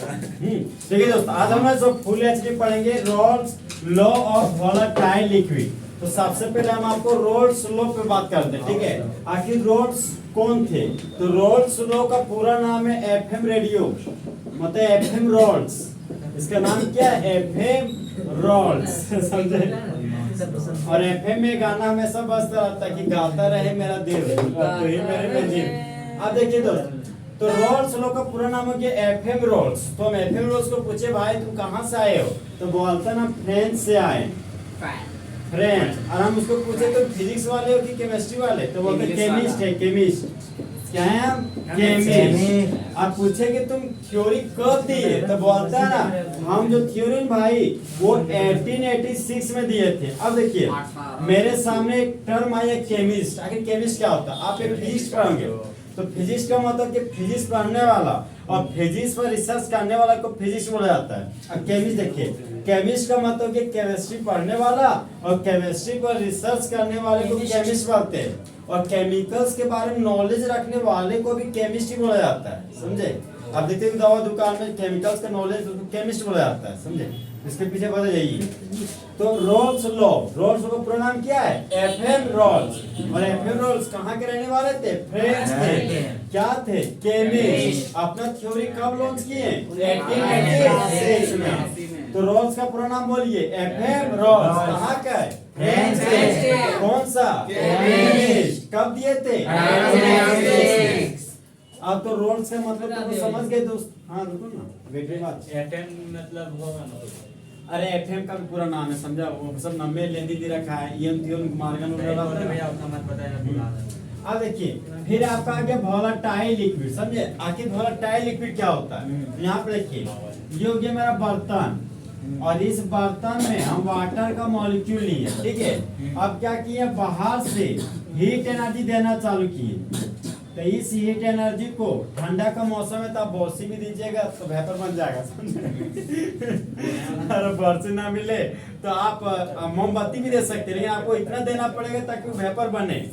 देखिए दोस्त, आज हम जो फुल एचडी पढ़ेंगे roles law of volatile liquid. तो सबसे पहले हम आपको रोल्स लॉ पे बात करते हैं, ठीक है। आखिर रोल्स कौन थे? तो रोल्स लॉ का पूरा नाम है एफएम रेडियो, मतलब एफएम रोल्स। इसका नाम क्या है? एफएम रोल्स, समझे। और एफएम में गाना हमेशा बजता रहता है कि गाता रहे मेरा दिल तो ही मेरे में दिल। अब देखिए दोस्त, तो रोल्स लॉ का पूरा नाम है एफएम रोल्स। तो हम एफएम रोल्स को पूछे भाई तुम कहाँ से आए हो, तो बोलता ना फ्रेंच से आए, फ्रेंच। और हम उसको पूछे तुम फिजिक्स वाले हो कि केमिस्ट्री वाले, तो बोलते केमिस्ट है, केमिस्ट। क्या है हम? केमिस्ट। अब पूछे कि तुम थ्योरी कब दी है, तो बोलता है ना हम जो थ्योरी भाई वो 1886 में दिए थे। अब देखिए मेरे सामने एक टर्म आई है केमिस्ट। आखिर केमिस्ट क्या होता है? आप एक फिजिक्स पढ़ोगे तो फिजिक्स का मतलब कि फिजिक्स पढ़ने वाला और फिजिक्स पर रिसर्च करने वाला को फिजिक्स बोला जाता है। अब केमिस्ट देखिए, केमिस्ट का मतलब कि केमिस्ट्री पढ़ने वाला और केमिस्ट्री पर रिसर्च करने वाले को केमिस्ट बोलते हैं। और केमिकल्स के बारे में नॉलेज रखने वाले को भी केमिस्ट्री बोला जाता है, समझे। आप देखते हैं दवा दुकान में केमिकल्स का नॉलेज केमिस्ट बोला जाता है, समझे। इसके पीछे बता जाइए। तो रोल्स लॉ, रोल्स लॉ का पूरा नाम क्या है? FM Raoult's. और एफएम रोल्स कहाँ के रहने वाले थे? फ्रेंच थे। क्या थे? केमिस्ट। अपना थ्योरी कब लॉन्च किए? 1886 में। तो रोल्स का पूरा नाम बोलिए, एफएम रोल्स। कहाँ का है? फ्रेंच से। कौन सा? केमिस्ट। कब दिए थे? 1886। अब तो रोल्स का मतलब तो समझ गए दोस्त। हाँ रुको ना, वेट बात। एफएम मतलब होगा ना। अरे एफएम का भी पूरा नाम है, समझा। वो सब नंबर लेंदी दे रखा है, ईएम थियोन मार्गन वगैरह भैया उतना मत बताया। अब देखिए फिर आपका आ गया वोलेटाइल लिक्विड, समझे। आखिर वोलेटाइल लिक्विड क्या होता है? यहाँ पे देखिए ये हो गया मेरा बर्तन, और इस बर्तन में हम वाटर का मॉलिक्यूल लिए, ठीक है। अब क्या किए? बाहर से हीट एनर्जी देना चालू किए। तो इस हीट एनर्जी को ठंडा का मौसम है तो आप बॉसी भी दीजिएगा तो वेपर बन जाएगा, समझे। अगर बॉसी ना मिले तो आप मोमबत्ती भी दे सकते हैं, लेकिन आपको इतना देना पड़ेगा ताकि वो वेपर बने,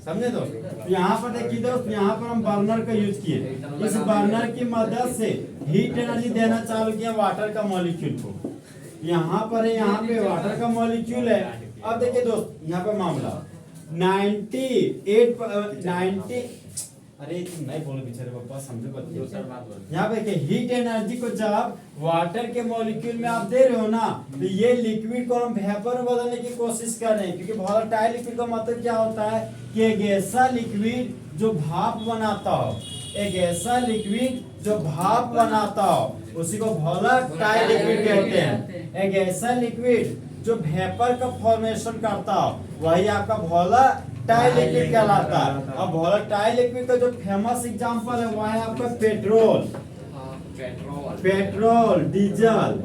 समझे। तो यहाँ पर देखिए दोस्त, यहाँ पर हम बर्नर का यूज किए। इस बर्नर की मदद से हीट एनर्जी देना चालू किया वाटर का मॉलिक्यूल को। यहाँ पर है, यहाँ पे वाटर का मॉलिक्यूल है। अब देखिए दोस्त, यहाँ पे मामला 90 अरे तुम नहीं बोलो बेचारे पापा, समझो बात। यहाँ पे देखिए हीट एनर्जी को जब वाटर के मॉलिक्यूल में आप दे रहे हो ना, तो ये लिक्विड को हम वेपर में बदलने की कोशिश कर रहे हैं। क्योंकि वोलेटाइल लिक्विड का मतलब क्या होता है कि एक ऐसा लिक्विड जो भाप बनाता हो, एक ऐसा लिक्विड जो भाप बनाता हो उसी को वोलेटाइल लिक्विड कहते हैं। एक ऐसा लिक्विड जो वेपर का फॉर्मेशन करता हो वही आपका वोलेटाइल लिक्विड कहलाता है। अब वोलेटाइल लिक्विड का जो फेमस एग्जांपल है वो है आपका पेट्रोल, पेट्रोल, डीजल,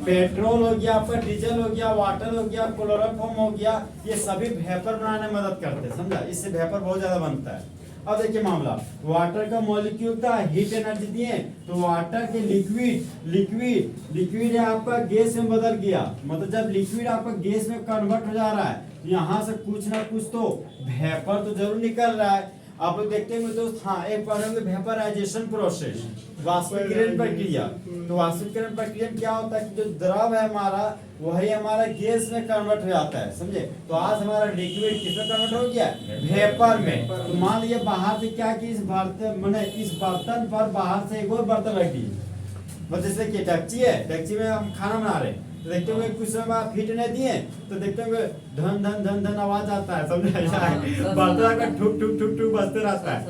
पेट्रोल हो गया आपका, डीजल हो गया, वाटर हो गया, क्लोरोफॉर्म हो गया। ये सभी वेपर बनाने में मदद करते हैं, समझा। इससे वेपर बहुत ज्यादा बनता है। अब देखिए मामला, वाटर का मॉलिक्यूल था, हीट एनर्जी दिए तो वाटर के लिक्विड है आपका गैस में बदल गया। मतलब जब लिक्विड आपका गैस में कन्वर्ट हो जा रहा है तो यहाँ से कुछ ना कुछ तो वेपर तो जरूर निकल रहा है। आप लोग देखते हैं दोस्त, हाँ एक पढ़ेंगे वेपराइजेशन प्रोसेस, वाष्पीकरण प्रक्रिया। तो वाष्पीकरण प्रक्रिया में क्या होता है कि जो द्रव है हमारा वही हमारा गैस में कन्वर्ट हो जाता है, समझे। तो आज हमारा लिक्विड किसमें कन्वर्ट हो गया? वेपर में। तो मान लीजिए बाहर से क्या कि इस बर्तन पर बाहर से एक और बर्तन रख दीजिए, मतलब जैसे कि डेकची है, डेकची में हम खाना बना रहे हैं, तो देखते हुए कुछ समय आप हीट नहीं दिए तो देखते हुए धन धन धन धन आवाज आता है, समझे। बर्तन का ठुक ठुक ठुक ठुक बजते रहता है,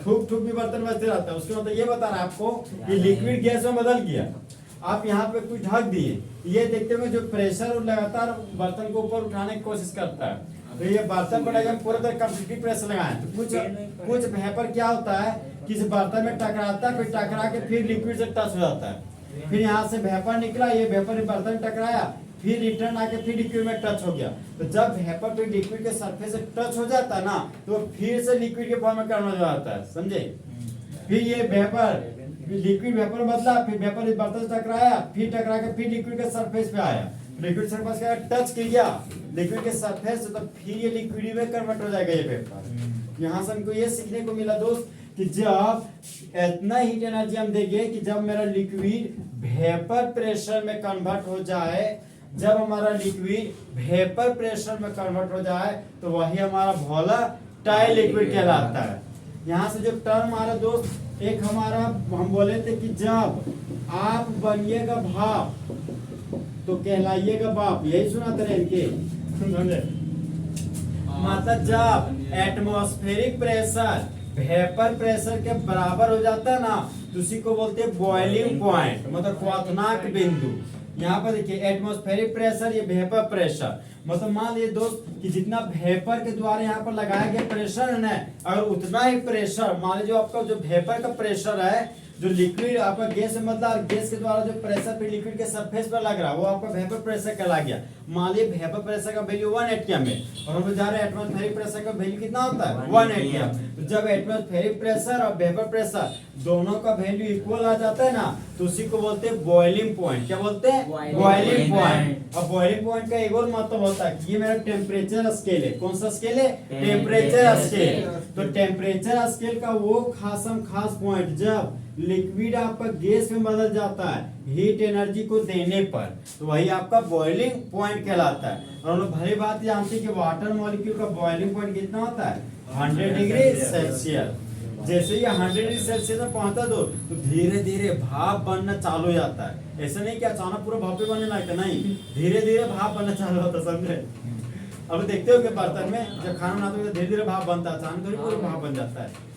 ठुक ठुक भी बर्तन बजते रहता है। उसके मतलब ये बता रहा है आपको कि लिक्विड गैस में बदल गया। आप यहाँ पे कुछ ढक दिए, ये देखते हुए जो प्रेशर लगातार बर्तन को ऊपर उठाने की कोशिश करता है। तो ये बर्तन पर हम पूरा तरह कंप्लीटली प्रेशर लगाए तो कुछ वेपर क्या होता है कि इस बर्तन में टकराता है, फिर टकरा के फिर लिक्विड से टच हो जाता है। फिर यहाँ से वेपर निकला, ये वेपर बर्तन टकराया, फिर रिटर्न आके फिर लिक्विड में टच हो गया। तो जब वेपर फिर लिक्विड के सरफेस से टच हो जाता है ना, तो फिर से लिक्विड के फॉर्म में कन्वर्ट हो जाता है, समझे। फिर ये वेपर लिक्विड वेपर बदला, फिर वेपर बर्तन टकराया, फिर टकरा के फिर लिक्विड के सरफेस पे आया, लिक्विड सरफेस का टच किया लिक्विड के सरफेस, तो फिर ये लिक्विड में कन्वर्ट हो जाएगा ये वेपर। यहाँ से हमको ये सीखने को मिला दोस्त कि जब इतना हीट एनर्जी हम देंगे कि जब मेरा लिक्विड वेपर प्रेशर में कन्वर्ट हो जाए, जब हमारा लिक्विड वेपर प्रेशर में कन्वर्ट हो जाए तो वही हमारा वोलेटाइल लिक्विड कहलाता है। यहाँ से जो टर्म आ रहा दोस्त, एक हमारा हम बोले थे कि जब आप बनिएगा भाप तो कहलाइएगा बाप, यही सुना था इनके मतलब जब एटमॉस्फेरिक प्रेशर वेपर प्रेशर के बराबर हो जाता है ना तो उसी को बोलते हैं बॉइलिंग पॉइंट, मतलब क्वथनांक बिंदु। यहाँ पर देखिए एटमॉस्फेरिक प्रेशर, ये वेपर प्रेशर, मतलब मान लीजिए दोस्त कि जितना वेपर के द्वारा यहाँ पर लगाया गया प्रेशर है ना, अगर उतना ही प्रेशर मान लीजिए आपका जो वेपर का प्रेशर है, जो लिक्विड आपका गैस है, मतलब गैस के द्वारा जो प्रेशर पे लिक्विड के सरफेस पर लग रहा है वो आपका वेपर प्रेशर कहला गया। मान लीजिए वेपर प्रेशर का वैल्यू 1 atm है और हम जा रहे हैं एटमॉस्फेरिक प्रेशर का वैल्यू कितना होता है 1 atm। तो जब एटमॉस्फेरिक प्रेशर और वेपर प्रेशर दोनों का वैल्यू इक्वल आ जाता है ना तो उसी को बोलते हैं बॉइलिंग पॉइंट। क्या बोलते हैं? Boiling point. और बॉइलिंग पॉइंट का एक और मतलब होता है कि ये मेरा टेम्परेचर स्केल है। कौन सा स्केल है? Temperature scale. तो टेम्परेचर स्केल का वो खास पॉइंट जब लिक्विड आपका गैस में बदल जाता है हीट एनर्जी को देने पर, तो वही आपका बॉइलिंग पॉइंट कहलाता है। और हम लोग भली बात जानते हैं कि वाटर मॉलिक्यूल का बॉइलिंग पॉइंट कितना होता है 100 डिग्री सेल्सियस। जैसे ही 100 डिग्री सेल्सियस में पहुंचता तो धीरे धीरे भाप बनना चालू हो जाता है। ऐसा नहीं कि अचानक पूरा भाप बनने लगता, नहीं, धीरे धीरे भाप बनना चालू होता है, समझे? अब देखते हो कि बर्तन में जब खाना बनाते हो धीरे धीरे भाप बनता है, अचानक थोड़ी पूरा भाप बन जाता है।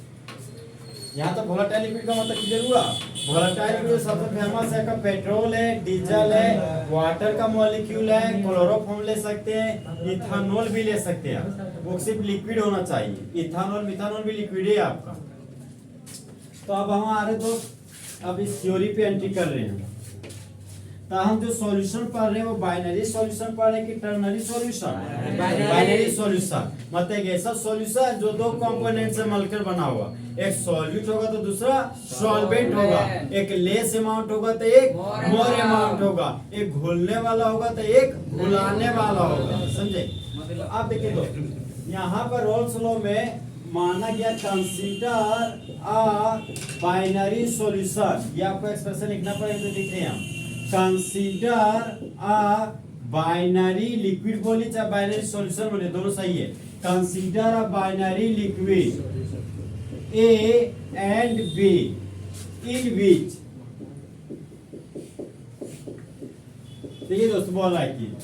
यहाँ तो वोलेटाइल लिक्विड का मतलब क्लियर हुआ। वोलेटाइल लिक्विड सबसे फेमस है का पेट्रोल है, डीजल है, वाटर का मॉलिक्यूल है, क्लोरोफॉर्म ले सकते हैं, इथानॉल भी ले सकते हैं। वो सिर्फ लिक्विड होना चाहिए। इथानॉल मिथानॉल भी लिक्विड है आपका। तो अब हम आ रहे तो अब इस थ्योरी पे एंट्री कर रहे हैं। तो हम जो सॉल्यूशन पढ़ रहे हैं वो बाइनरी सॉल्यूशन पढ़ रहे हैं कि टर्नरी सॉल्यूशन? बाइनरी सॉल्यूशन मतलब एक ऐसा सॉल्यूशन जो दो कंपोनेंट से मिलकर बना हुआ, एक सॉल्यूट होगा तो दूसरा सॉल्वेंट होगा, एक लेस अमाउंट होगा तो एक मोर अमाउंट होगा, एक घुलने वाला होगा तो एक घुलाने वाला होगा, समझे? आप देखिए तो यहाँ पर रोल्स लॉ में माना गया कंसीडर अ बाइनरी सॉल्यूशन। ये आपको एक्सप्रेशन लिखना पड़ेगा तो लिख रहे हैं हम। कंसीडर अ बाइनरी लिक्विड बोलिए चाहे बाइनरी सॉल्यूशन बोलिए, दोनों सही है। Consider a binary liquid A and B in which, देखिए दोस्तों बोल रहा है कि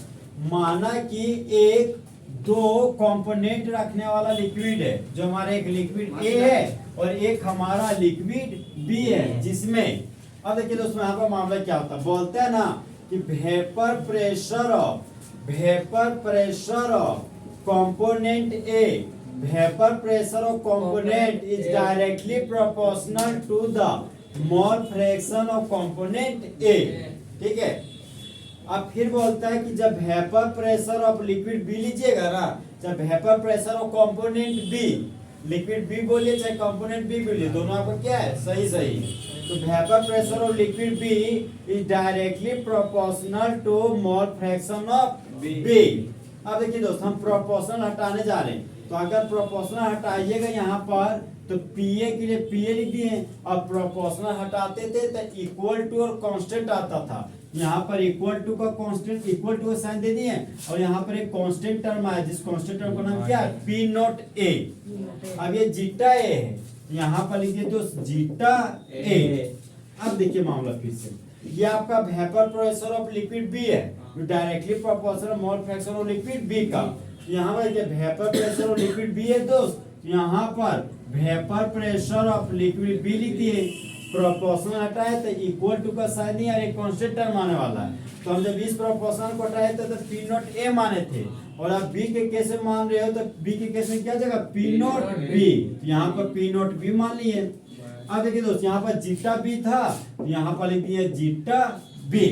माना कि एक दो कंपोनेंट रखने वाला लिक्विड है, जो हमारा एक लिक्विड ए है और एक हमारा लिक्विड बी है, जिसमें अब देखिए दोस्तों यहाँ पर मामला क्या होता है, बोलते हैं ना कि vapour pressure of component A, vapour pressure of component is directly proportional to the mole fraction of component A. ठीक है। अब फिर बोलता है कि जब vapour pressure of liquid B लीजिएगा ना, जब vapour pressure of component B, liquid B बोलिए चाहे कंपोनेंट बी बोलिए, दोनों आपको क्या है सही। तो vapour pressure of liquid B is directly proportional to mole fraction of B. अब देखिए दोस्तों हम प्रोपोर्शनल हटाने जा रहे हैं, तो अगर प्रोपोर्शनल हटाइएगा यहाँ पर तो पीए के लिए पीए लिख दिए, अब प्रोपोर्शनल हटाते थे तो इक्वल टू और कांस्टेंट आता था। यहाँ पर इक्वल टू का कांस्टेंट इक्वल टू का साइन दे दिए और यहाँ पर एक कांस्टेंट टर्म आया जिस कांस्टेंट टर्म का नाम क्या है पी नॉट ए। अब ये जीटा ए है, यहाँ पर लिखिए तो जीटा ए। अब देखिए मामला फिर से, ये आपका vapour pressure of liquid B है, directly proportional mole fraction of liquid B का। यहाँ पर देखिए vapour pressure of liquid B है दोस्त, यहाँ पर vapour pressure of liquid B लिख दिए, प्रोपोर्शनल हटाए तो इक्वल टू का साइन नहीं और एक कांस्टेंट टर्म आने वाला है। तो हम जब इस प्रोपोर्शनल को हटाए थे तो पी नॉट ए माने थे, और आप बी के केस में मान रहे हो तो बी के केस में क्या जगह पी नॉट बी, यहाँ पर पी नॉट बी मान लिए। अब देखिए दोस्त यहाँ पर जीटा बी था, यहाँ पर लिख दिया जीटा बी।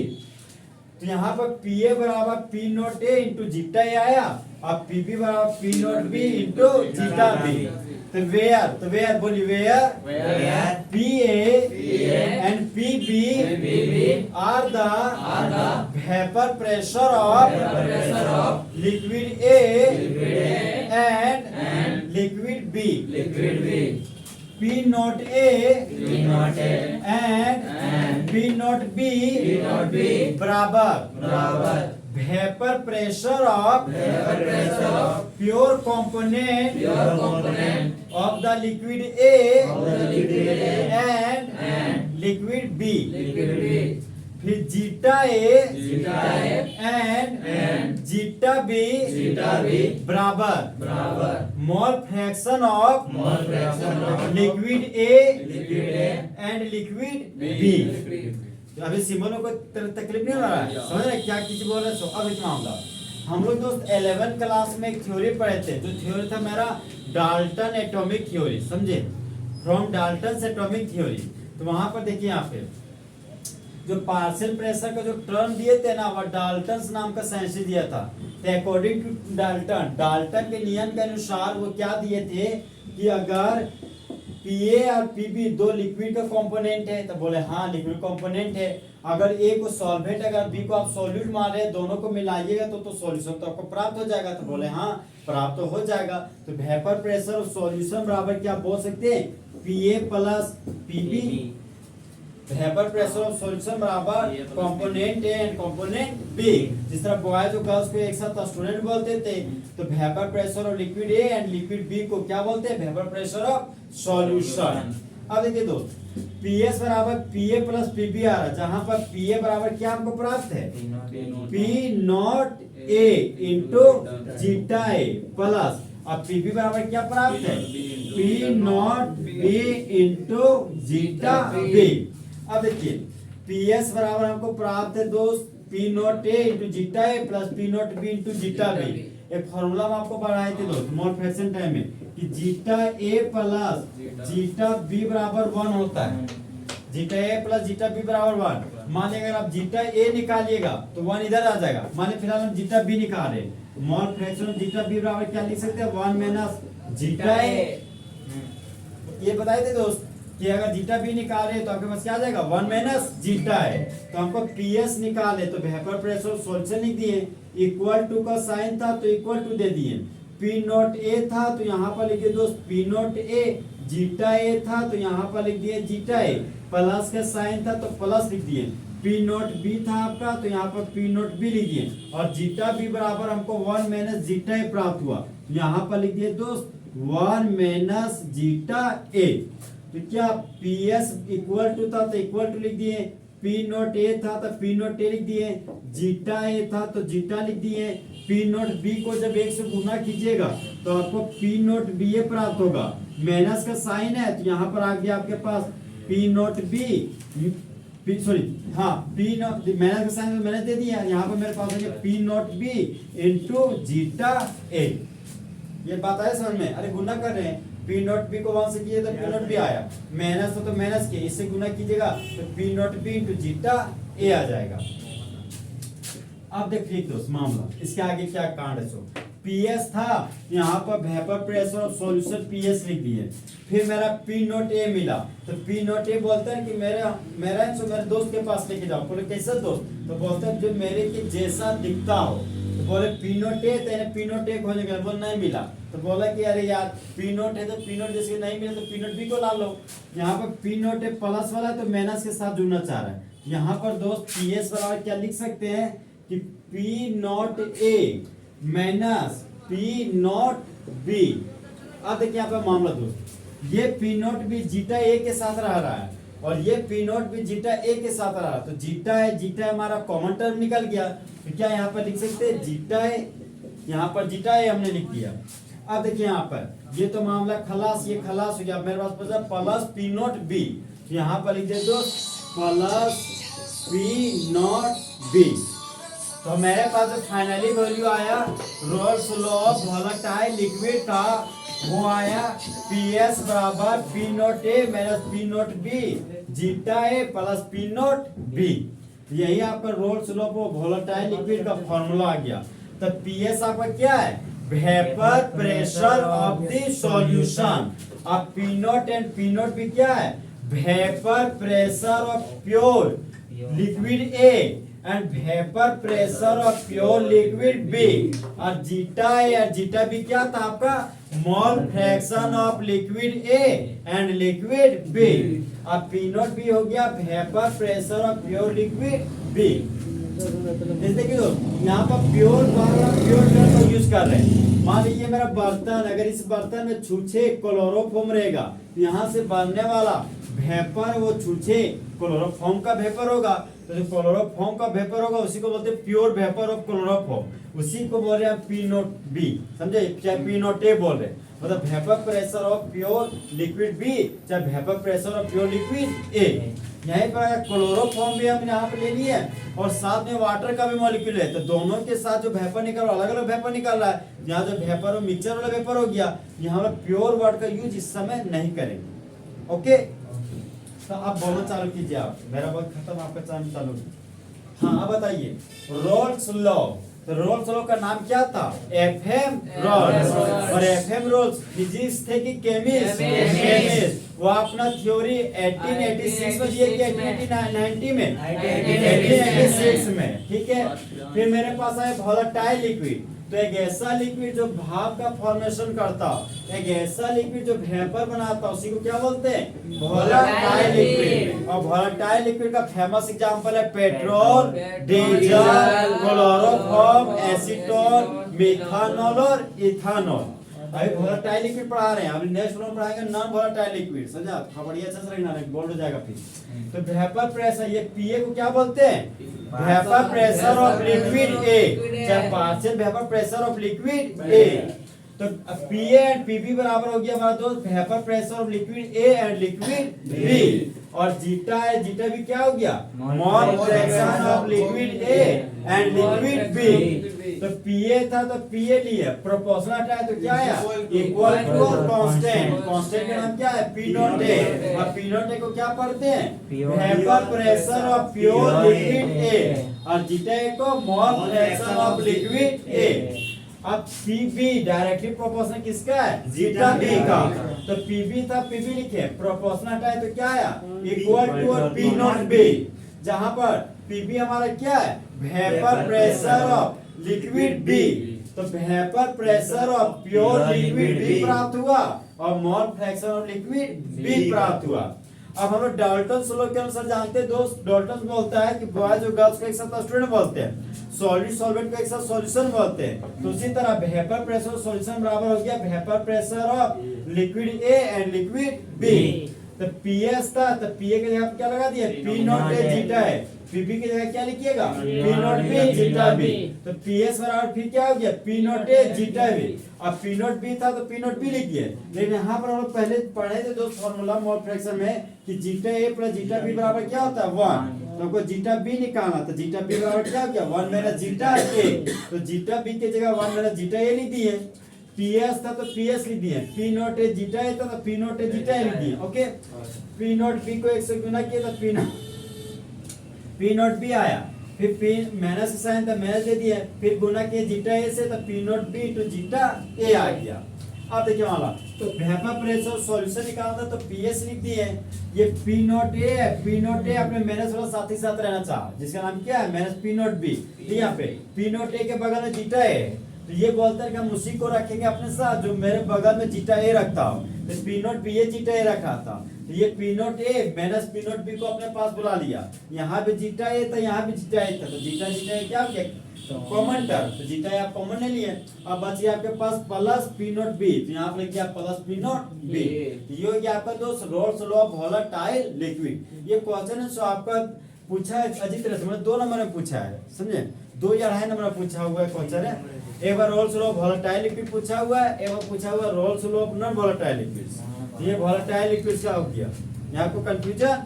तो यहाँ पर पी ए बराबर P naught A into zeta A आया, अब पी बी बराबर P naught B into zeta B. तो वेयर बोली where P A and P B are the vapour pressure of liquid A and liquid B. P naught A and P naught B बराबर vapour pressure of pure component of the liquid A and liquid B। फिर zeta A and zeta B बराबर mole fraction of liquid A and liquid B। तो अभी सिंबलों को तकलीफ नहीं हो रहा है, समझ रहे क्या किसी बोल रहे। अब इतना मामला हम लोग दोस्त 11 क्लास में एक थ्योरी पढ़े थे, जो थ्योरी था मेरा डाल्टन एटॉमिक थ्योरी, समझे, फ्रॉम डाल्टन एटॉमिक थ्योरी। तो वहां पर देखिए यहाँ पे जो पार्शियल प्रेशर का जो टर्म दिए थे ना, वह डाल्टन नाम का साइंस दिया था। तो अकॉर्डिंग टू डाल्टन के नियम के अनुसार वो क्या दिए थे कि अगर पीए और पीबी दो लिक्विड का कंपोनेंट है, तो बोले हाँ लिक्विड कंपोनेंट है। अगर ए को सॉल्वेंट, अगर बी को आप सॉल्यूट मान रहे हैं, दोनों को मिलाइएगा तो सॉल्यूशन तो आपको प्राप्त हो जाएगा। तो बोले हाँ प्राप्त तो हो जाएगा। तो वेपर प्रेशर और सॉल्यूशन बराबर क्या बोल सकते हैं, P A plus P B. Vapour pressure of solution बराबर component A and component B. जिस तरह बॉयज और गर्ल्स को एक साथ स्टूडेंट बोलते थे, तो vapour pressure of liquid A and liquid B को क्या बोलते हैं, वेपर प्रेशर ऑफ सॉल्यूशन। अब देखिए दोस्त, पीएस बराबर पीए प्लस पीबी आ रहा है, जहां पर पीए बराबर क्या हमको प्राप्त है, P naught A into zeta A plus, अब पीबी बराबर क्या प्राप्त है, P naught B into zeta B. अब देखिए पीएस बराबर हमको प्राप्त है दोस्त P naught A into zeta A plus P naught B into zeta B. एक फॉर्मूला हम आपको पढ़ाए थे दोस्त मोल फ्रैक्शन टाइम में कि zeta A plus zeta B बराबर 1 होता है। Zeta A plus zeta B बराबर 1। मान लीजिए अगर आप जीटा ए निकालिएगा तो 1 इधर आ जाएगा। मान लीजिए फिलहाल हम जीटा बी निकाल रहे हैं, मोल फ्रैक्शन जीटा बी बराबर क्या लिख सकते हैं, 1 माइनस जीटा ए। ये बताए थे दोस्त कि अगर जीटा बी निकाले तो आपके पास क्या आ जाएगा, 1 माइनस जीटा है। तो हमको पीएस निकाले तो वेपर प्रेशर सॉल्यूशन लिख दिए, इक्वल टू का साइन था तो इक्वल टू दे दिए। पी नॉट ए था तो यहाँ पर लिख दिए दोस्त पी नॉट ए, जीटा ए था तो यहाँ पर लिख दिए जीटा ए, प्लस का साइन था तो प्लस लिख दिए। पी नॉट बी था आपका तो यहाँ पर पी नॉट बी लिख दिए, और जीटा बी बराबर हमको 1 माइनस जीटा ए प्राप्त हुआ, यहाँ पर लिख दिए दोस्त 1 माइनस जीटा ए। तो क्या पीएस इक्वल टू था तो इक्वल टू लिख दिए, पी नॉट ए था तो पी नॉट ए लिख दिए, जीटा ए था तो जीटा लिख दिए। पी नॉट बी को जब 1 से गुना कीजिएगा तो आपको पी नॉट बी ए प्राप्त होगा, माइनस का साइन है तो यहाँ पर आ गया आपके पास पी नॉट बी, सॉरी हाँ पी नॉट, माइनस का साइन मैंने दे दिया, यहाँ पर मेरे पास है P naught B into zeta A. ये बात है समझ में, अरे गुना कर रहे हैं, पी नॉट बी को 1 से किए तो पी नॉट बी आया, माइनस तो माइनस किए, इससे गुना कीजिएगा तो P naught B into zeta A आ जाएगा। अब देखिए दोस्त मामला, इसके आगे क्या कांड है। सो पीएस था, यहाँ पर vapour pressure of solution PS लिख दिए। फिर मेरा पी नॉट ए मिला तो पी नॉट ए बोलता है कि मेरा मेरे दोस्त के पास लेके जाओ। बोले कैसा दोस्त, तो बोलता है जो मेरे के जैसा दिखता हो। तो बोले पी नॉट ए, तेने पी नॉट ए खोजने के बोल नहीं मिला, तो बोला कि अरे यार पी नॉट है तो पी नॉट जैसे नहीं मिला तो पी नॉट बी को ला लो। यहाँ पर पी नॉट ए प्लस वाला है तो माइनस के साथ जुड़ना चाह रहा है। यहाँ पर दोस्त पी एस बराबर क्या लिख सकते हैं कि P naught A minus P naught B. अब देखिए यहाँ पे मामला दोस्त, ये पी नॉट बी जीटा ए के साथ रहा है और ये पी नॉट बी जीटा ए के साथ रहा, तो जीटा है हमारा कॉमन टर्म निकल गया। तो क्या यहाँ पर लिख सकते हैं जीटा है, यहाँ पर जीटा है हमने लिख दिया। अब देखिए यहाँ पर ये तो मामला खलास, ये खलास हो गया। मेरे पास बचा प्लस पी नॉट बी, यहाँ पर लिख दे दो प्लस पी नॉट बी। तो मेरे पास जो फाइनली वैल्यू आया Raoult's law of volatile liquid का, वो आया पीएस बराबर P naught A minus P naught B zeta A plus P naught B. यही आपका Raoult's law of volatile liquid का फॉर्मूला आ गया। तो पीएस आपका क्या है, vapour pressure of the solution. अब P naught and P naught B क्या है, vapour pressure of pure liquid A and vapour pressure of pure liquid B. और जीटा ए और जीटा बी क्या था आपका? Mole fraction of liquid A and liquid B. अब P naught B हो गया vapour pressure of pure liquid B. देखिए यहाँ पर प्योर टर्म को यूज कर रहे हैं। मान लीजिए मेरा बर्तन, अगर इस बर्तन में छूछे क्लोरोफॉर्म रहेगा तो यहाँ से बनने वाला वेपर वो छूछे क्लोरोफॉर्म का वेपर होगा। तो जो क्लोरोफॉर्म का वेपर होगा उसी को बोलते हैं प्योर वेपर ऑफ क्लोरोफॉर्म। उसी को बोल रहे हैं पी नॉट बी, समझे? चाहे पी नॉट ए बोल रहे मतलब vapour pressure of pure liquid B, चाहे vapour pressure of pure liquid A. यहीं पर क्लोरोफॉर्म भी हम यहाँ पे ले लिए और साथ में वाटर का भी मॉलिक्यूल है, तो दोनों के साथ जो वेपर निकल रहा है अलग अलग वेपर निकल रहा है। यहाँ जो वेपर हो मिक्सचर वाला वेपर हो गया। यहाँ पर प्योर वर्ड का यूज इस समय नहीं करेंगे। ओके, तो अब बोलो चालू कीजिए आप। मेरा वर्क खत्म, आपका टाइम चालू। हाँ अब बताइए रोल्स लॉ। तो रोल्स लॉ का नाम क्या था? FM Raoult's. और एफएम रोल्स फिजिक्स थे कि केमिस्ट? वो अपना थ्योरी 1886 में दिया कि 1890 में 1886 में, ठीक है। फिर मेरे पास आए वोलेटाइल लिक्विड। तो एक ऐसा लिक्विड जो भाप का फॉर्मेशन करता, एक ऐसा लिक्विड जो वेपर बनाता, उसी को क्या बोलते हैं? Volatile liquid. और वोलेटाइल लिक्विड का फेमस एग्जांपल है petrol, diesel, chloroform, acetone, methanol और इथानॉल। अभी वोलेटाइल लिक्विड पढ़ा रहे हैं, अभी नेक्स्ट में पढ़ाएंगे नॉन वोलेटाइल लिक्विड। समझा? खबरिया अच्छा से रखना, बोल्ड हो जाएगा फिर। तो वेपर प्रेशर, ये पीए को क्या बोलते हैं? Vapour pressure of liquid A, चाहे partial vapour pressure of liquid A. तो पीए एंड पीबी बराबर हो गया हमारा दोस्त vapour pressure of liquid A and liquid B. और जीटा है, जीटा भी क्या हो गया? Mole fraction of liquid A and liquid B. तो पीए था तो पीए लिए, प्रोपोर्शनल हटाया तो क्या आया? इक्वल टू और कांस्टेंट। कांस्टेंट का नाम क्या है? पी नॉट ए। और पी नॉट ए को क्या पढ़ते हैं? Vapour pressure of pure liquid ए। और जीटा ए को मोल फ्रैक्शन ऑफ लिक्विड ए। अब पीबी डायरेक्टली प्रोपोर्शनल किसका है? जीटा बी का। तो पीबी था, पीबी लिखे, प्रोपोर्शनल हटाए तो क्या आया? इक्वल टू और पी नॉट बी। जहां पर पीबी हमारा क्या है? Vapour pressure of liquid B. तो vapour pressure of pure liquid B प्राप्त हुआ और mole fraction of liquid B प्राप्त हुआ। अब हम लोग डाल्टन लॉ के अनुसार जानते हैं दोस्त, डाल्टन बोलता है कि बॉयज और गर्ल्स को एक साथ स्टूडेंट बोलते हैं, सॉलिड सॉल्वेंट को एक साथ सॉल्यूशन बोलते हैं। तो उसी तरह वेपर प्रेशर सॉल्यूशन बराबर हो गया vapour pressure of liquid A and liquid B. तो पीएस था, तो पीए की जगह क्या लगा दिया? पी नॉट ए जीटा है। पीबी की जगह क्या लिखिएगा? P naught B zeta B. तो पीएस बराबर फिर क्या हो गया? P naught A zeta B. अब पी नॉट बी था तो पी नॉट बी लिखिए। लेकिन यहाँ पर हम लोग पहले पढ़े थे दोस्त फॉर्मूला मोल फ्रैक्शन में कि zeta A plus zeta B बराबर क्या होता है? 1। तो हमको जीटा बी निकालना, तो जीटा बी बराबर क्या हो गया? 1 माइनस जीटा ए। तो जीटा बी की जगह 1 माइनस जीटा ए लिख दिए। पीएस था तो पीएस लिख दिए। पी नॉट ए जीटा ए था तो पी नॉट ए जीटा ए लिख दिए। ओके, पी नॉट बी को 1 से गुना किया तो पी नॉट बी आया। फिर पी माइनस साइन था, माइनस दे दिया। फिर गुना किया जीटा ए से तो P naught B to zeta A आ गया। अब देखिए वाला तो वेपर प्रेशर सॉल्यूशन निकालना तो पीएस लिख दिए। ये पी नॉट ए है, पी नॉट ए अपने माइनस वाला साथ ही साथ रहना चाहिए, जिसका नाम क्या है? Minus P naught B. यहाँ पे पी नॉट ए के बगल में जीटा ए, तो ये बोलते हैं कि हम उसी को रखेंगे अपने साथ जो मेरे बगल में जीटा ए रखता हूँ। तो P naught B A zeta A रखा था, तो ये P naught A minus P naught B को अपने पास बुला लिया। यहाँ पे जीटा ए था, यहाँ पे जीटा ए था, तो जीटा जीटा ए क्या हो गया? Common term. तो जीटा ए आप कॉमन ले लिए। अब बच गया आपके पास प्लस पी नॉट बी, तो यहाँ पे लिखिए प्लस पी नॉट बी। ये हो गया आपका दोस्त roles law of volatile liquid. ये क्वेश्चन है सो आपका पूछा है अजीत तरह से, मतलब 2 नंबर में पूछा है, समझे? 2 या 2.5 नंबर में पूछा हुआ है क्वेश्चन है। एक बार Raoult's law of volatile liquid पूछा हुआ है, एक बार पूछा हुआ है Raoult's law of non volatile liquids. ये वोलेटाइल लिक्विड्स का हो गया। यहाँ आपको कंफ्यूजन?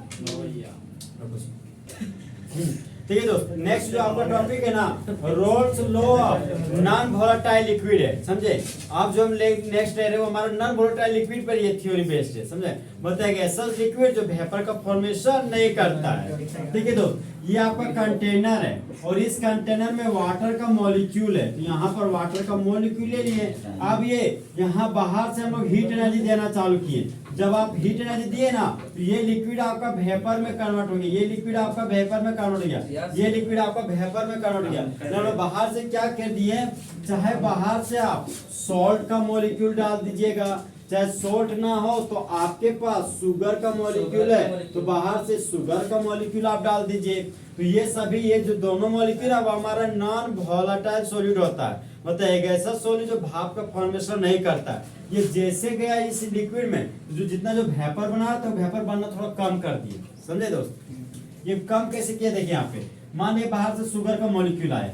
ठीक है दोस्त, नेक्स्ट जो आपका टॉपिक है ना roles law of non volatile liquid है, समझे? आप जो हम नेक्स्ट है वो हमारा नॉन वोलेटाइल लिक्विड पर ये थ्योरी बेस्ड है, समझे? बोलते हैं कि ऐसा लिक्विड जो वेपर का फॉर्मेशन नहीं करता है। ठीक है दोस्त, ये आपका कंटेनर है और इस कंटेनर में वाटर का मॉलिक्यूल है। तो यहाँ पर वाटर का मॉलिक्यूल ले लिए। अब ये यहाँ बाहर से हम लोग हीट एनर्जी देना चालू किए। जब आप हीट एनर्जी दिए ना तो ये लिक्विड आपका वेपर में कन्वर्ट हो गया, ये लिक्विड आपका वेपर में कन्वर्ट हो गया, ये लिक्विड आपका वेपर में कन्वर्ट हो गया। जब बाहर से क्या कर दिए, चाहे बाहर से आप सॉल्ट का मॉलिक्यूल डाल दीजिएगा, चाहे सोल्ट ना हो तो आपके पास शुगर का मॉलिक्यूल है तो बाहर से शुगर का मॉलिक्यूल आप डाल दीजिए। तो ये सभी, ये जो दोनों मॉलिक्यूल अब हमारा नॉन वोलेटाइल सॉलिड होता है, मतलब एक ऐसा सॉलिड जो भाप का फॉर्मेशन नहीं करता है। ये जैसे गया इस लिक्विड में, जो जितना जो वेपर बना तो वेपर बनना थोड़ा कम कर दिए, समझे दोस्त। ये कम कैसे किया, देखिए यहाँ पे मान लीजिए बाहर से शुगर का मॉलिक्यूल आया,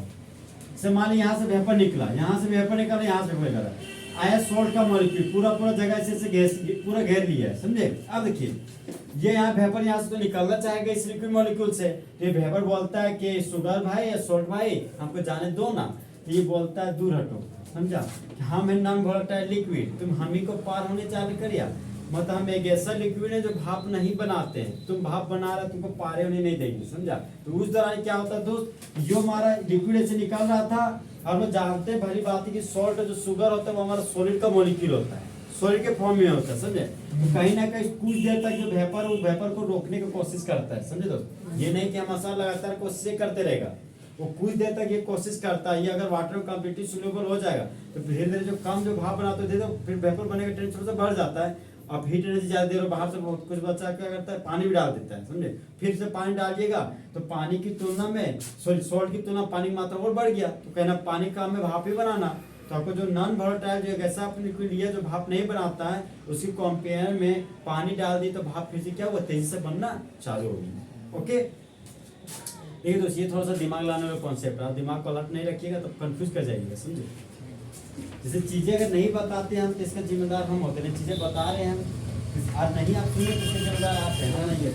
से मान लीजिए यहाँ से वेपर निकला, यहाँ से वेपर निकला, यहाँ से वेपर निकला, आया सोल्ट का मॉलिक्यूल पूरा जगह से पूरा घेर लिया है, समझे। अब देखिए ये यहाँ वेपर यहाँ से तो निकलना चाहेगा इस लिक्विड मॉलिक्यूल से, तो ये वेपर बोलता है कि शुगर भाई या सोल्ट भाई हमको जाने दो ना, तो ये बोलता है दूर हटो, समझा, कि हम है नॉन वोलेटाइल लिक्विड, तुम हम ही को पार होने चालू करिए। मतलब हम एक ऐसा लिक्विड है जो भाप नहीं बनाते हैं, तुम भाप बना रहे तुमको पारे होने नहीं देंगे, समझा। तो उस दौरान क्या होता है दोस्त, जो हमारा लिक्विड से निकल रहा था, हम लोग जानते हैं भली बात है कि सॉल्ट जो शुगर होता है वो हमारा सॉलिड का मॉलिक्यूल होता है, सॉलिड के फॉर्म में होता है, समझे। तो कहीं ना कहीं कुछ देर तक जो वेपर वो वेपर को रोकने की कोशिश करता है, समझे दोस्त। ये नहीं कि हमेशा लगातार कोशिश करते रहेगा, वो कुछ देर तक ये कोशिश करता है। ये अगर वाटर में कंप्लीटली सोल्यूबल हो जाएगा तो धीरे धीरे जो कम जो भाप बनाते हैं तो फिर वेपर बनने का टेंशन थोड़ा सा बढ़ जाता है। अब हीट एनर्जी ज्यादा देर बाहर से बहुत कुछ बच्चा क्या करता है, पानी भी डाल देता है, समझे। फिर से पानी डालिएगा तो पानी की तुलना में सॉल्ट की तुलना पानी की मात्रा और बढ़ गया, तो कहना पानी का हमें भाप ही बनाना। तो आपको जो नॉन वोलेटाइल जो ऐसा आपने लिक्विड लिया जो भाप नहीं बनाता है, उसकी कंपेयर में पानी डाल दी तो भाप फिर से क्या हुआ, तेजी से बनना चालू होगी। ओके, देखिए दोस्त, ये थोड़ा सा दिमाग लाने वाला कॉन्सेप्ट है, आप दिमाग को अलर्ट नहीं रखिएगा तो कंफ्यूज कर जाइएगा, समझे। जैसे चीजें अगर नहीं बताते हैं हम तो इसका जिम्मेदार हम होते हैं, चीजें बता रहे हैं हम आज नहीं आप सुनिए तो इसका जिम्मेदार आप हैं, नहीं है,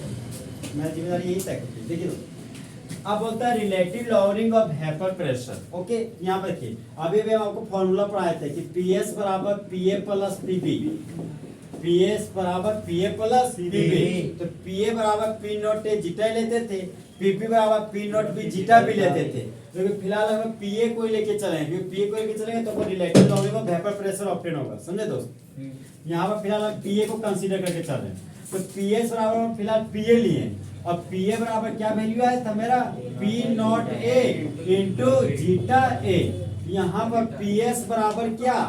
मेरा जिम्मेदारी यही तय करती है। देखिए दोस्त, अब बोलता है relative lowering of vapour pressure. Okay, यहाँ पर देखिए अभी हम आपको फॉर्मूला पढ़ाए थे कि PS बराबर PA प्लस PB, PS बराबर PA प्लस PB। तो PA बराबर P नॉट A जीटा लेते थे, PP बराबर P नॉट B जीटा भी लेते थे। तो फिलहाल हम PA को लेके चलेंगे, PA को लेके चलेंगे तो relative lowering of vapour pressure obtain होगा, समझे दोस्त। यहाँ पर फिलहाल हम PA को कंसीडर करके चल रहे हैं, तो PS बराबर हम फिलहाल PA लिए, अब PA बराबर क्या वैल्यू आया था मेरा, P naught A into zeta A। यहाँ पर PS बराबर क्या,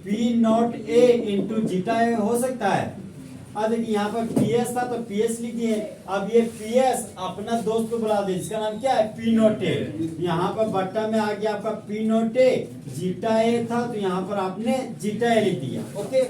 P naught A into zeta A हो सकता है। अब देखिए यहाँ पर PS था तो PS लिख दिए, अब ये PS अपना दोस्त को बुला दे जिसका नाम क्या है, P नॉट A। यहाँ पर बट्टा में आ गया आपका P naught A, zeta A था तो यहाँ पर आपने जीटा A लिख दिया। ओके,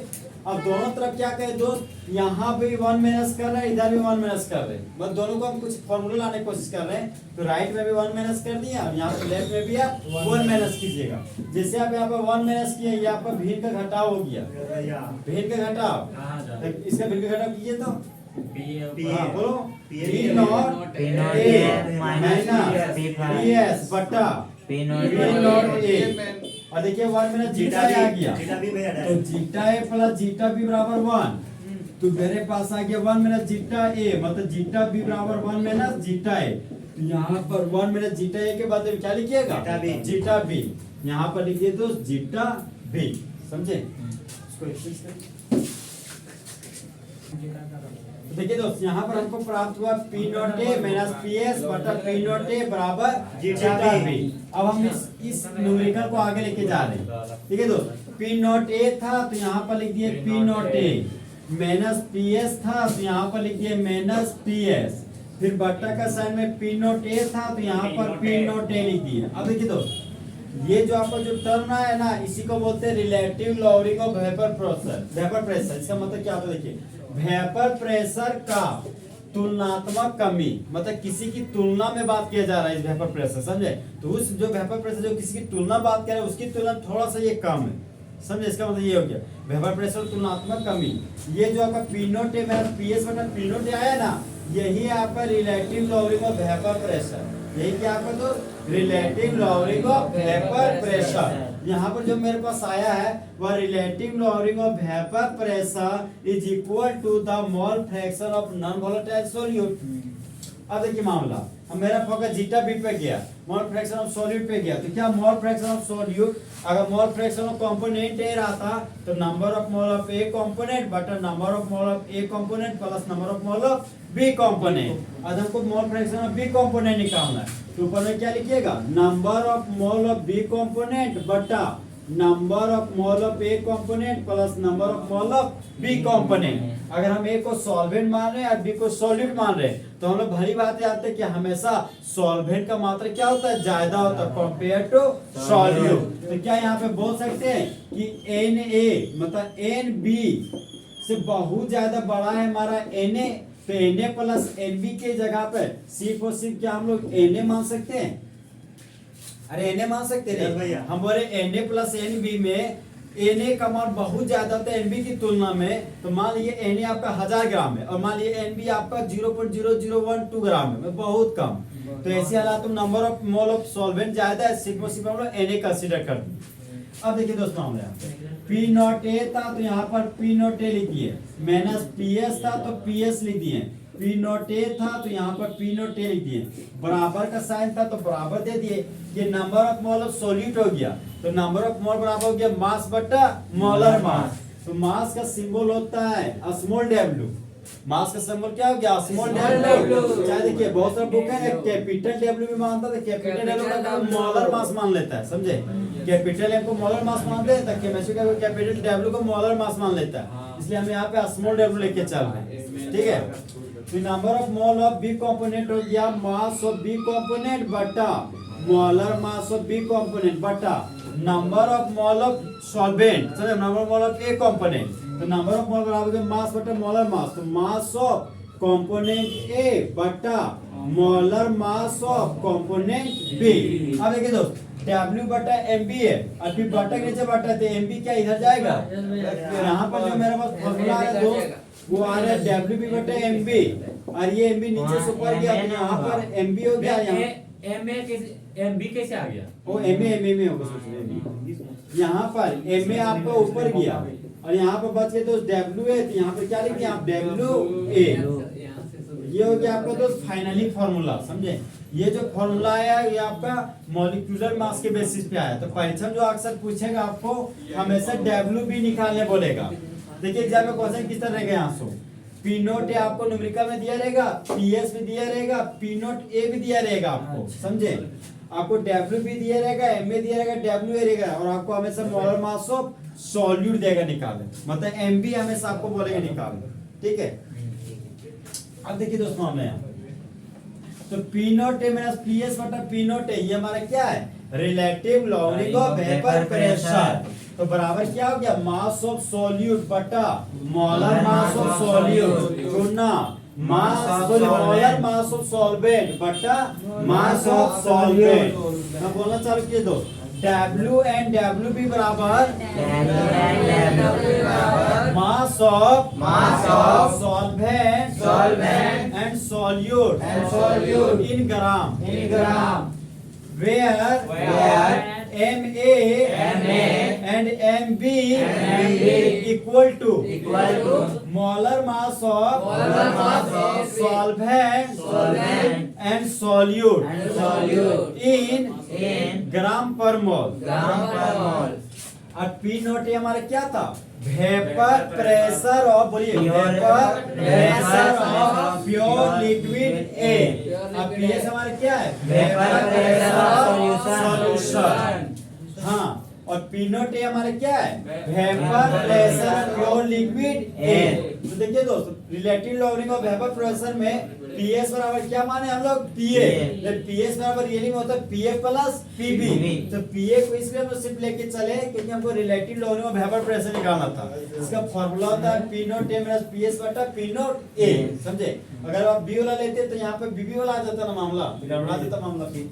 अब दोनों तरफ क्या कहे दोस्त, यहाँ भी 1 माइनस कर रहे हैं, इधर भी 1 माइनस कर रहे हैं, बस दोनों को हम कुछ फॉर्मूला लाने की कोशिश कर रहे हैं। तो राइट में भी 1 माइनस कर दिया, यहाँ पे लेफ्ट में भी आप 1 माइनस कीजिएगा। जैसे आप यहाँ पर 1 माइनस किए, यहाँ पर भिन्न का घटाव हो गया, भिन्न का घटाव, इसका भिन्न का घटाव कीजिए तो बोलो P naught A minus PS बटा P नॉट A। और देखिए 1 माइनस जीटा आ गया, तो zeta A plus zeta B बराबर 1, तो मेरे पास आ गया 1 माइनस जीटा A, मतलब जीटा B बराबर 1 माइनस जीटा A। तो यहाँ पर 1 माइनस जीटा A के बाद क्या लिखिएगा, जीटा B, यहाँ पर लिखिए दोस्त जीटा B, समझे। इसको एक्सरसाइज करें। देखिए दोस्त, यहाँ पर हमको प्राप्त हुआ P naught A minus PS बटा P नॉट A बराबर जीटा B। अब हम इस न्यूमेरिकल को आगे लेके जा रहे हैं। ठीक है दोस्त, P नॉट A था तो यहाँ पर लिख दिए P naught A, minus PS था तो यहाँ पर लिख दिए माइनस PS, फिर बट्टा का साइन में P नॉट A था तो यहाँ पर P नॉट A लिख दिए। अब देखिए दोस्त, ये जो आपका जो टर्म है ना, इसी को बोलते हैं relative lowering of vapour pressure. Vapour pressure इसका मतलब क्या होता है, देखिए वेपर प्रेशर का तुलनात्मक कमी, मतलब किसी की तुलना में बात किया जा रहा है इस वेपर प्रेशर, समझे। तो उस जो वेपर प्रेशर जो किसी की तुलना बात कर रहे हैं उसकी तुलना थोड़ा सा ये कम है, समझे। इसका मतलब ये हो गया वेपर प्रेशर तुलनात्मक कमी। ये जो आपका P naught A minus PS बटा P नॉट A आया ना, यही आपका relative lowering of vapour pressure, यही क्या आपका तो relative lowering of vapour pressure. यहाँ पर जो मेरे पास आया है वह relative lowering of vapour pressure is equal to the mole fraction of non volatile solute. अब देखिए मामला, अब मेरा फोकस जीटा बी पे गया, मोल फ्रैक्शन ऑफ सॉल्यूट पे गया, तो क्या मोल फ्रैक्शन ऑफ सॉल्यूट, अगर mole fraction of component A रहता तो number of mole of A component बटा number of mole of A component plus number of mole of B component. आज हमको mole fraction of B component निकालना है, तो ऊपर में क्या लिखिएगा, number of mole of B component बटा number of mole of A component plus number of mole of B component. अगर हम ए को सॉल्वेंट मान रहे हैं और बी को सॉल्यूट मान रहे हैं, तो हम लोग भली बात जानते हैं कि हमेशा सॉल्वेंट का मात्रा क्या होता है, ज्यादा होता है कंपेयर टू सॉल्यूट। तो क्या यहाँ पे बोल सकते हैं कि एन ए मतलब एन बी से बहुत ज्यादा बड़ा है हमारा एन ए, तो N A plus N B के जगह पे सिर्फ और सिर्फ क्या हम लोग एन ए मान सकते हैं? अरे एन ए मान सकते हैं, हम बोले N A plus N B में एन ए का मान बहुत ज्यादा होता है एन बी की तुलना में, तो मान लीजिए एन ए आपका 1000 ग्राम है और मान लीजिए एन बी आपका 0.0012 ग्राम है, बहुत कम। तो ऐसे हालात में number of mole of solvent ज्यादा है, सिर्फ और सिर्फ हम लोग एन ए कंसीडर कर दें। अब देखिए दोस्तों, हमने पी नॉट ए था तो यहाँ पर पी नॉट ए लिख दिए, माइनस पी एस था तो पी एस लिख दिए, पी नॉट ए था तो यहाँ पर पी नॉट ए लिख दिए, बराबर का साइन था तो बराबर दे दिए। ये number of mole of solute हो गया, तो नंबर ऑफ मोल बराबर हो गया मास बटा मोलर मास। तो मास का सिंबल होता है स्मॉल डब्ल्यू, मास का सिंबल क्या हो गया, स्मॉल डब्ल्यू। चाहे देखिए बहुत सारा बुक है कैपिटल डब्ल्यू भी मानता है, कैपिटल डब्ल्यू का मोलर मास मान लेता है, समझे, कैपिटल एम को मोलर मास मान लेता है, केमिस्ट्री का कैपिटल डब्ल्यू को मोलर मास मान लेता है, इसलिए हम यहाँ पे स्मॉल डब्ल्यू लेके चल रहे हैं, ठीक है। तो number of mole of B component हो गया मास ऑफ बी कंपोनेंट बटा molar mass of B component बटा number of mole of solvent, समझे, number of mole of A component, तो नंबर ऑफ मोल बराबर है मास बटा मोलर मास, तो मास ऑफ कंपोनेंट ए बटा molar mass of component B. अब देखिए दोस्त, W बटा एम बी है और फिर बटा के नीचे बटा तो एम बी क्या इधर जाएगा, यहाँ पर जो मेरे पास फॉर्मूला है दोस्त वो आ रहा है डब्ल्यू बी बटा एम बी, और ये एम बी नीचे से ऊपर गया, तो यहाँ पर एम बी हो गया, एम बी कैसे आ गया, वो एम ए में होगा, सोच यहाँ पर एम ए आपका ऊपर गया और यहाँ पर बच गया तो डब्ल्यू है, तो यहाँ पर क्या लिखिए आप डब्ल्यू ए, ये हो गया आपका दोस्त फाइनली फॉर्मूला, समझे। ये जो फॉर्मूला आया ये आपका मॉलिक्यूलर मास के बेसिस पे आया, तो परीक्षा में जो अक्सर पूछेगा आपको हमेशा डब्ल्यू बी निकालने बोलेगा। देखिए एग्जाम में क्वेश्चन किस तरह रहेगा, यहाँ सो पी नोट ए आपको न्यूमेरिकल में दिया रहेगा, पी एस भी दिया रहेगा, पी नोट ए भी दिया रहेगा आपको, समझे, आपको डब्ल्यू भी दिया रहेगा, एम ए दिया रहेगा, डब्ल्यू ए रहेगा, और आपको हमेशा मोलर मास ऑफ सॉल्यूट देगा निकाले, मतलब एम बी हमेशा आपको बोलेगा निकाले, ठीक है। अब देखिए दोस्तों, हमें यहाँ तो P naught A minus P S बटा पी नोट ए, ये हमारा क्या है, relative longing of vapour pressure, तो बराबर क्या हो गया, मास ऑफ सॉल्यूट बटा molar mass of solute Guna molar mass of solvent बटा मास ऑफ सॉल्वेंट। मैं बोलना चालू किए दो, W एंड WB बराबर mass of solvent and solute in gram, where MA and MB equal to molar mass of solvent and solute in gram per mole। और P naught ए हमारा क्या था, वेपर प्रेशर ऑफ, बोलिए vapour pressure of pure liquid ए, अब P S हमारा क्या है, vapour pressure of solution, हाँ, और पी नोट ए हमारा क्या है, vapour pressure pure liquid A. तो देखिए दोस्तों, relative longing of vapour pressure में पीएस बराबर क्या माने हम लोग, पीए, जब पीएस बराबर रियली में होता है पीए प्लस पीबी, तो पीए को इसलिए हम सिर्फ लेके चले क्योंकि हमको relative longing of vapour pressure निकालना था। इसका फार्मूला होता है P naught A minus PS बटा पी नोट ए, समझे। अगर आप बी वाला लेते तो यहाँ पे बीबी वाला आ जाता ना मामला, गड़बड़ा देता मामला फिर।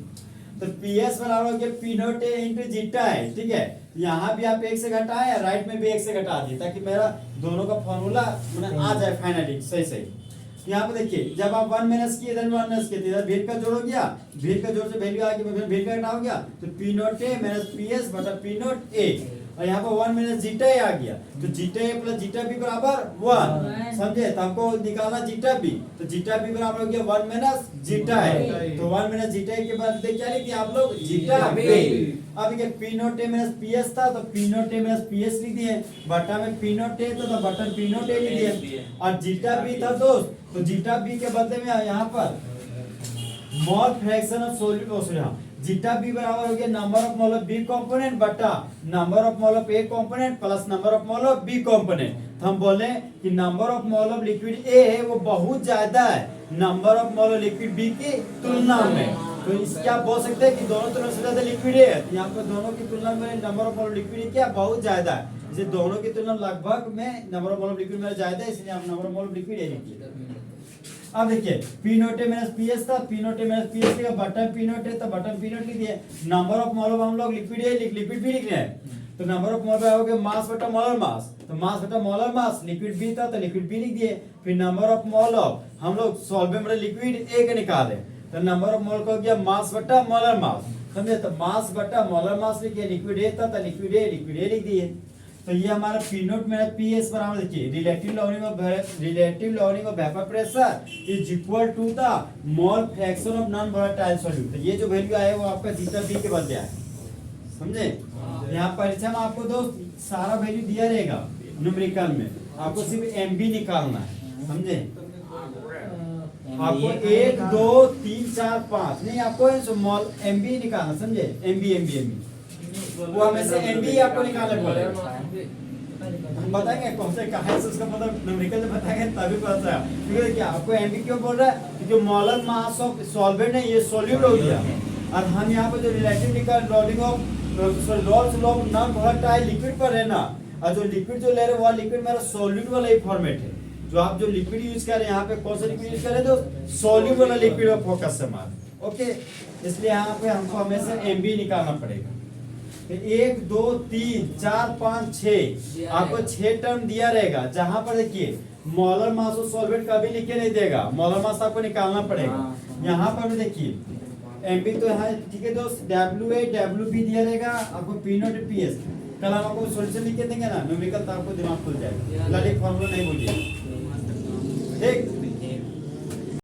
तो पीएस बराबर हो गया पी नोट ए इंटू जीटा है, ठीक है। यहाँ भी आप एक से घटाए, राइट में भी एक से घटा दिए ताकि मेरा दोनों का फॉर्मूला आ जाए फाइनली सही सही। यहाँ पे देखिए, जब आप 1 माइनस किए इधर 1 माइनस किए, इधर भीड़ का जोड़ हो गया, भीड़ का जोड़ से वैल्यू आ गई, भीड़ का घटा हो गया, तो P naught A minus P S बटा पी नोट ए, और यहाँ पर 1 माइनस जीटा ए आ गया, तो zeta A plus zeta B बराबर 1, समझे? तो हमको निकालना जीटा बी, तो जीटा बी बराबर हो गया 1 माइनस जीटा ए, तो 1 माइनस जीटा ए के बाद क्या लिखते हैं आप लोग? Zeta B. अब ये P naught A minus P S था, तो P naught A minus P S लिख दिए, बटा में पी नोट ए तो बटा पी नोट ए लिख दिए, और जीटा बी था दोस्त, तो जीटा बी के बदले में यहाँ पर mole fraction of solute zeta B बराबर हो गया number of mole of B component बटा number of mole of A component plus number of mole of B component. तो हम बोले कि number of mole of liquid A है वो बहुत ज्यादा है number of mole of liquid B की तुलना में, तो इसके आप बोल सकते हैं कि दोनों तुलना से ज्यादा लिक्विड है, तो यहाँ पर दोनों की तुलना में number of mole of liquid क्या बहुत ज्यादा है, इसे दोनों की तुलना लगभग में number of mole of liquid मेरा ज्यादा है, इसलिए हम number of mole of liquid ए लिखिए। अब देखिए P naught A minus P S था, P naught A minus P S का बटन पी नोट है तो बटन पी नोट लिख दिए, नंबर ऑफ मोल ऑफ हम लोग लिक्विड ए लिक्विड बी लिख रहे हैं, तो नंबर ऑफ मोल हो गया मास बटा मोलर मास, तो मास बटा मोलर मास लिक्विड बी था तो लिक्विड बी लिख दिए, फिर नंबर ऑफ मोल ऑफ हम लोग सॉल्वेंट मतलब लिक्विड ए के निकाले, तो नंबर ऑफ मोल का हो गया मास बटा मोलर मास, समझे? तो मास बटा मोलर मास लिखिए, लिक्विड ए था तो लिक्विड ए लिख दिए, तो ये हमारा पी नोट में पी एस बराबर देखिए relative lowering of vapour pressure is equal to the mole fraction of non volatile solute, तो ये जो वैल्यू आया वो आपका जीटा बी के बदले आया, समझे? यहाँ परीक्षा में आपको दोस्त सारा वैल्यू दिया रहेगा न्यूमेरिकल में, आपको सिर्फ एमबी निकालना है, समझे? आपको 1 2 3 4 5 नहीं, आपको मोल एमबी निकालना, समझे? एमबी वो हमें से एमबी आपको निकालना पड़ेगा, हम बताएंगे कौन से कहा है उसका मतलब न्यूमेरिकल में बताएंगे तभी पता चलेगा, ठीक है? क्या आपको एमबी क्यों बोल रहा है? क्योंकि मोलर मास ऑफ सॉल्वेंट है ये सॉल्यूट हो गया, और हम यहाँ पे जो रिलेटिव निकाल rolling of roles law of non volatile liquid पर है ना, और जो लिक्विड जो ले रहे हैं वो लिक्विड मेरा सॉल्यूट वाला ही फॉर्मेट है, जो आप जो लिक्विड यूज कर रहे हैं यहाँ पे कौन सा लिक्विड यूज कर रहे हैं तो सॉल्यूट वाला लिक्विड पर फोकस से मार, ओके? इसलिए यहाँ पे हमको हमेशा एमबी निकालना पड़ेगा। 1 2 3 4 5 6 आपको 6 टर्म दिया रहेगा, जहां पर देखिए मोलर मास ऑफ सॉल्वेंट कभी लिख के नहीं देगा, मोलर मास आपको निकालना पड़ेगा। यहाँ पर भी देखिए एमबी तो है, ठीक है दोस्त, WA WB दिया रहेगा आपको, पी नोट पी एस, कल हम आपको सॉल्यूशन लिख के देंगे ना न्यूमेरिकल, तो आपको दिमाग खुल जाएगा, ललित फॉर्मूला नहीं भूलिए, ठीक?